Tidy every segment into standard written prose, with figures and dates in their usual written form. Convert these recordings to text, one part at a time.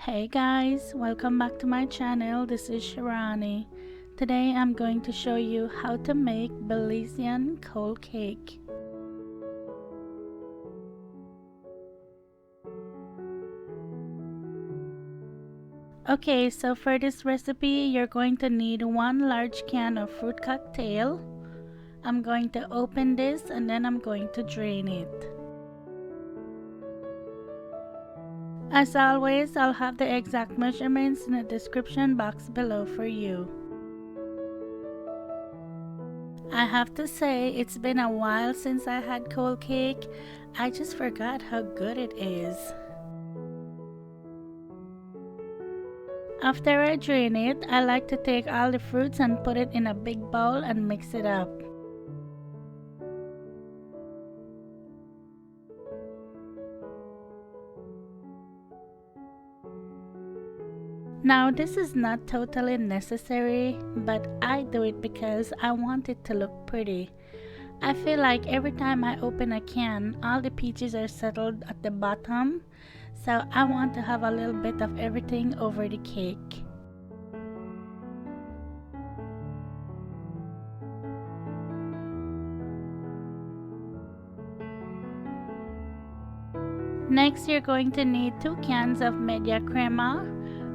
Hey guys, welcome back to my channel. This is Shirani. Today I'm going to show you how to make Belizean cold cake. Okay, so for this recipe you're going to need one large can of fruit cocktail. I'm going to open this and then I'm going to drain it. As always, I'll have the exact measurements in the description box below for you. I have to say, it's been a while since I had cold cake. I just forgot how good it is. After I drain it, I like to take all the fruits and put it in a big bowl and mix it up. Now this is not totally necessary, but I do it because I want it to look pretty. I feel like every time I open a can, all the peaches are settled at the bottom, so I want to have a little bit of everything over the cake. Next, you're going to need 2 cans of media crema,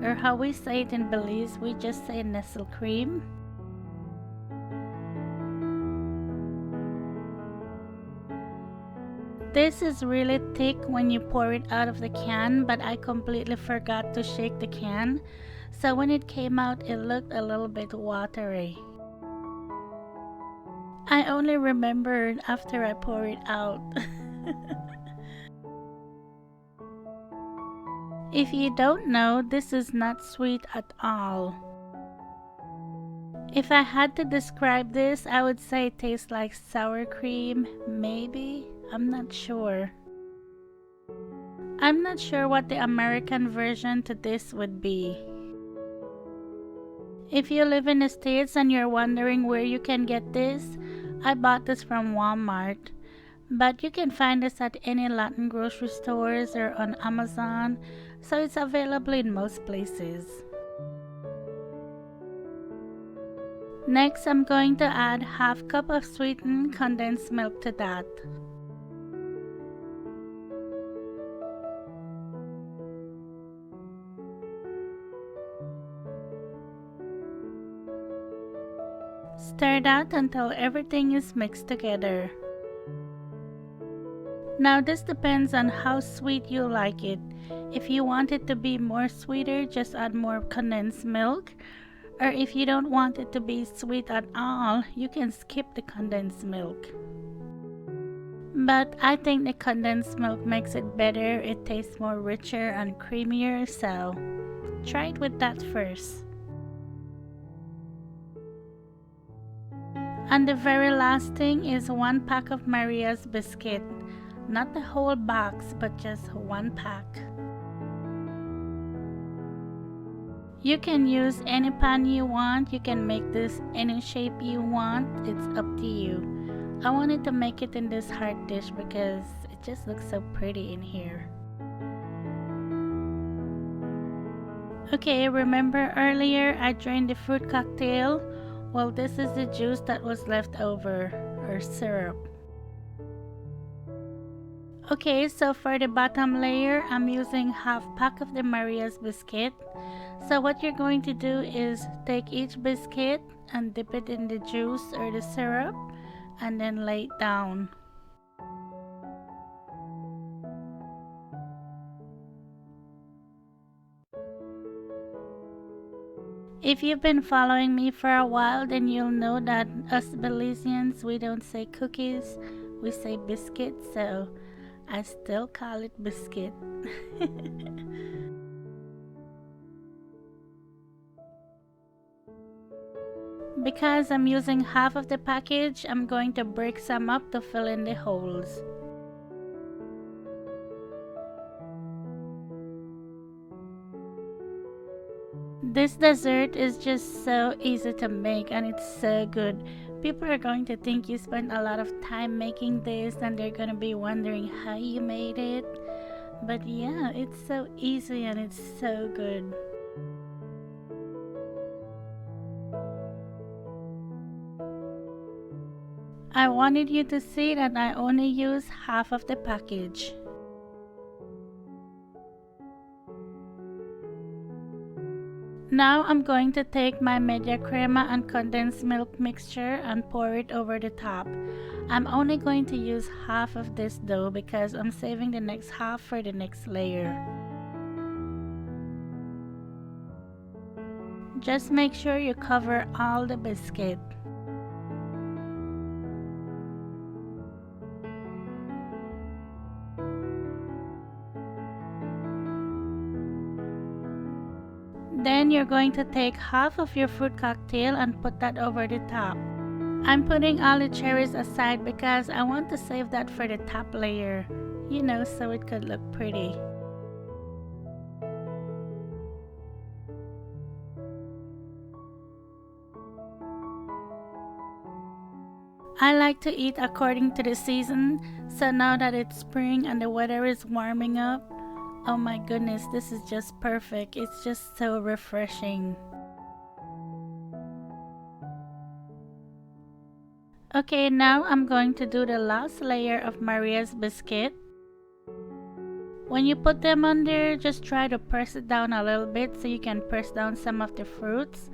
or how we say it in Belize, we just say Nestle cream. This is really thick when you pour it out of the can, but I completely forgot to shake the can, so when it came out it looked a little bit watery. I only remembered after I pour it out. If you don't know, this is not sweet at all. If I had to describe this, I would say it tastes like sour cream, maybe? I'm not sure. I'm not sure what the American version to this would be. If you live in the States and you're wondering where you can get this, I bought this from Walmart. But you can find this at any Latin grocery stores or on Amazon, so it's available in most places. Next, I'm going to add ½ cup of sweetened condensed milk to that. Stir that until everything is mixed together. Now this depends on how sweet you like it. If you want it to be more sweeter, just add more condensed milk. Or if you don't want it to be sweet at all, you can skip the condensed milk. But I think the condensed milk makes it better. It tastes more richer and creamier, so try it with that first. And the very last thing is 1 pack of Maria's biscuit. Not the whole box, but just 1 pack. You can use any pan you want. You can make this any shape you want. It's up to you. I wanted to make it in this heart dish because it just looks so pretty in here. Okay, remember earlier I drained the fruit cocktail? Well, this is the juice that was left over, or syrup. Okay, so for the bottom layer, I'm using ½ pack of the Maria's biscuit. So what you're going to do is take each biscuit and dip it in the juice or the syrup and then lay it down. If you've been following me for a while, then you'll know that us Belizeans, we don't say cookies, we say biscuit, so I still call it biscuit. Because I'm using half of the package, I'm going to break some up to fill in the holes. This dessert is just so easy to make and it's so good. People are going to think you spent a lot of time making this and they're going to be wondering how you made it. But yeah, it's so easy and it's so good. I wanted you to see that I only use half of the package. Now I'm going to take my media crema and condensed milk mixture and pour it over the top. I'm only going to use half of this though because I'm saving the next half for the next layer. Just make sure you cover all the biscuit. Then you're going to take half of your fruit cocktail and put that over the top. I'm putting all the cherries aside because I want to save that for the top layer, you know, so it could look pretty. I like to eat according to the season, so now that it's spring and the weather is warming up, oh my goodness, this is just perfect. It's just so refreshing. Okay, now I'm going to do the last layer of Maria's biscuit. When you put them on there, just try to press it down a little bit so you can press down some of the fruits.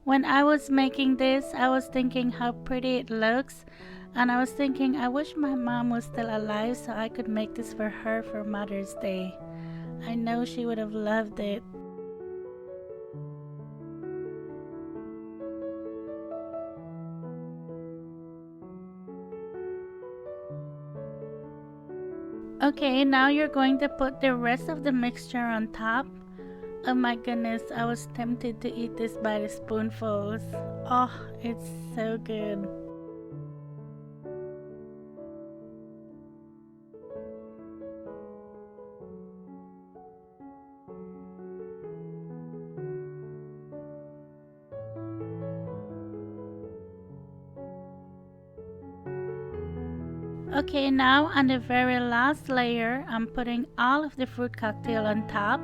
When I was making this, I was thinking how pretty it looks, and I was thinking I wish my mom was still alive so I could make this for her for Mother's Day. I know she would have loved it. Okay, now you're going to put the rest of the mixture on top. Oh my goodness, I was tempted to eat this by the spoonfuls. Oh, it's so good. Okay, now on the very last layer, I'm putting all of the fruit cocktail on top.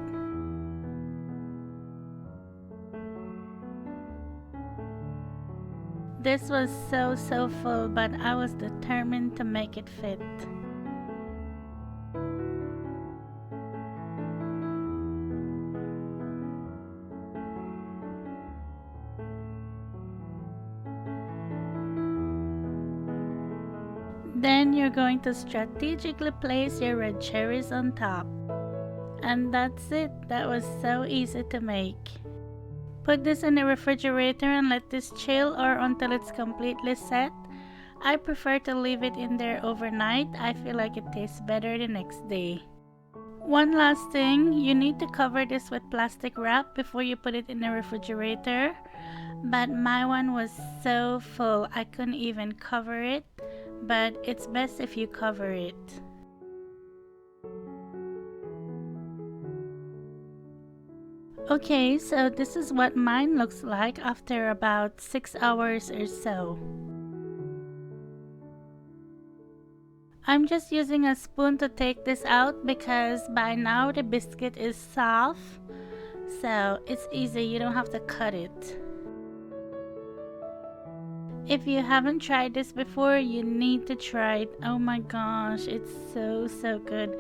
This was so full, but I was determined to make it fit. Then you're going to strategically place your red cherries on top. And that's it. That was so easy to make. Put this in the refrigerator and let this chill or until it's completely set. I prefer to leave it in there overnight. I feel like it tastes better the next day. One last thing, you need to cover this with plastic wrap before you put it in the refrigerator. But my one was so full I couldn't even cover it. But it's best if you cover it. Okay, so this is what mine looks like after about 6 hours or so. I'm just using a spoon to take this out because by now the biscuit is soft, so it's easy, you don't have to cut it. If you haven't tried this before, you need to try it. Oh my gosh, it's so good.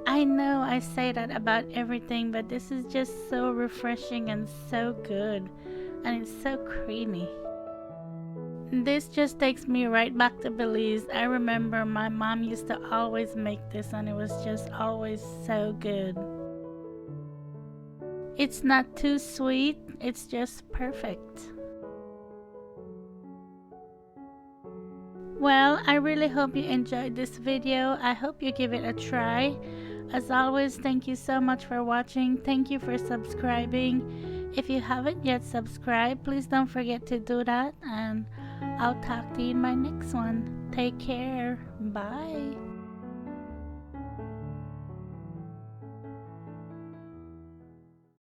I know I say that about everything, but this is just so refreshing and so good. And it's so creamy. This just takes me right back to Belize. I remember my mom used to always make this and it was just always so good. It's not too sweet, it's just perfect. Well, I really hope you enjoyed this video. I hope you give it a try. As always, thank you so much for watching. Thank you for subscribing. If you haven't yet subscribed, please don't forget to do that. And I'll talk to you in my next one. Take care. Bye.